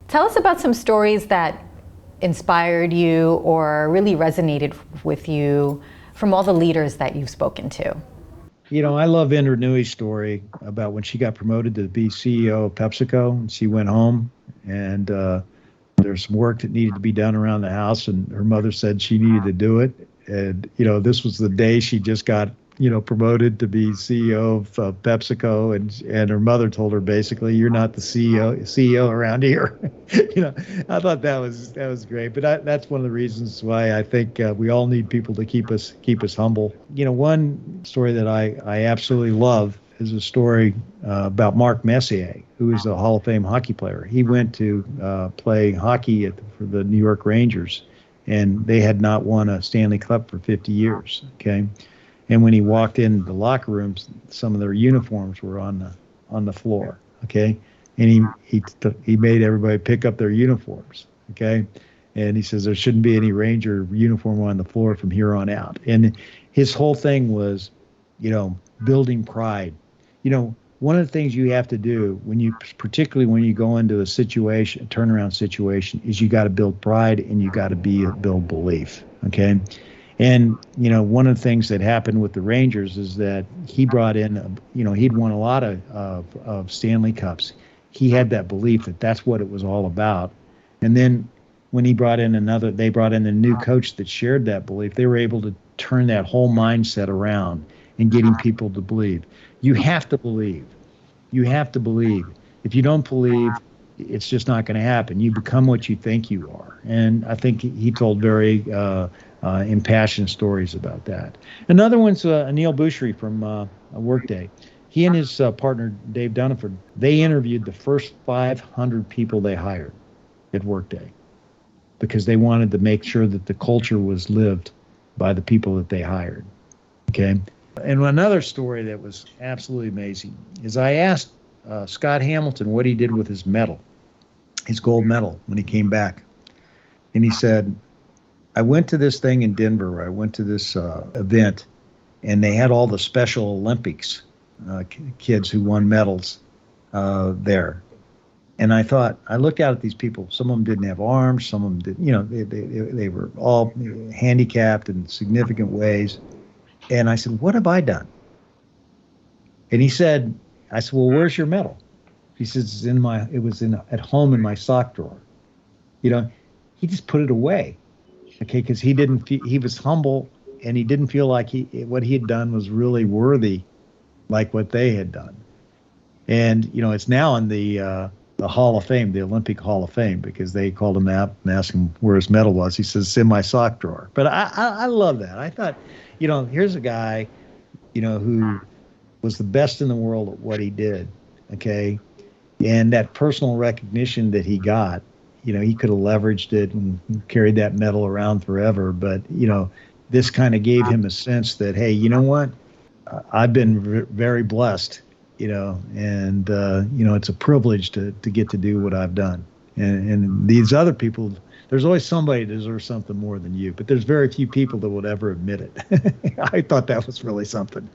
Tell us about some stories that inspired you or really resonated with you from all the leaders that you've spoken to. You know, I love Indra Nooyi's story about when she got promoted to be CEO of PepsiCo, and she went home, and there's some work that needed to be done around the house, and her mother said she needed to do it. And, you know, this was the day she just got, you know, promoted to be CEO of PepsiCo, and her mother told her basically, "You're not the CEO around here." You know, I thought that was great. But that's one of the reasons why I think we all need people to keep us humble. You know, one story that I absolutely love is a story about Mark Messier, who is a Hall of Fame hockey player. He went to play hockey for the New York Rangers, and they had not won a Stanley Cup for 50 years. Okay. And when he walked in the locker rooms, some of their uniforms were on the floor, okay? And he made everybody pick up their uniforms, okay? And he says there shouldn't be any Ranger uniform on the floor from here on out. And his whole thing was, you know, building pride. You know, one of the things you have to do particularly when you go into a turnaround situation, is you got to build pride and you got to build belief, okay? And, you know, one of the things that happened with the Rangers is that he brought in, you know, he'd won a lot of Stanley Cups. He had that belief that that's what it was all about. And then when they brought in a new coach that shared that belief, they were able to turn that whole mindset around and getting people to believe. You have to believe. You have to believe. If you don't believe, it's just not going to happen. You become what you think you are. And I think he told very impassioned stories about that. Another one's Anil Bhusri from Workday. He and his partner, Dave Dunford, they interviewed the first 500 people they hired at Workday because they wanted to make sure that the culture was lived by the people that they hired. Okay. And another story that was absolutely amazing is I asked Scott Hamilton what he did with his medal, his gold medal, when he came back. And he said, I went to this thing in Denver. I went to this event, and they had all the Special Olympics kids who won medals there. And I looked out at these people. Some of them didn't have arms. Some of them did. You know, they were all handicapped in significant ways. And I said, what have I done? And I said, well, where's your medal? He says, it was at home in my sock drawer. You know, he just put it away. Okay, because he was humble, and he didn't feel like what he had done was really worthy, like what they had done. And you know, it's now in the Hall of Fame, the Olympic Hall of Fame, because they called him out and asked him where his medal was. He says, it's in my sock drawer. But I love that. I thought, you know, here's a guy, you know, who was the best in the world at what he did. Okay, and that personal recognition that he got. You know, he could have leveraged it and carried that medal around forever. But, you know, this kind of gave him a sense that, hey, you know what? I've been very blessed, you know, and, you know, it's a privilege to get to do what I've done. And these other people, there's always somebody that deserves something more than you. But there's very few people that would ever admit it. I thought that was really something.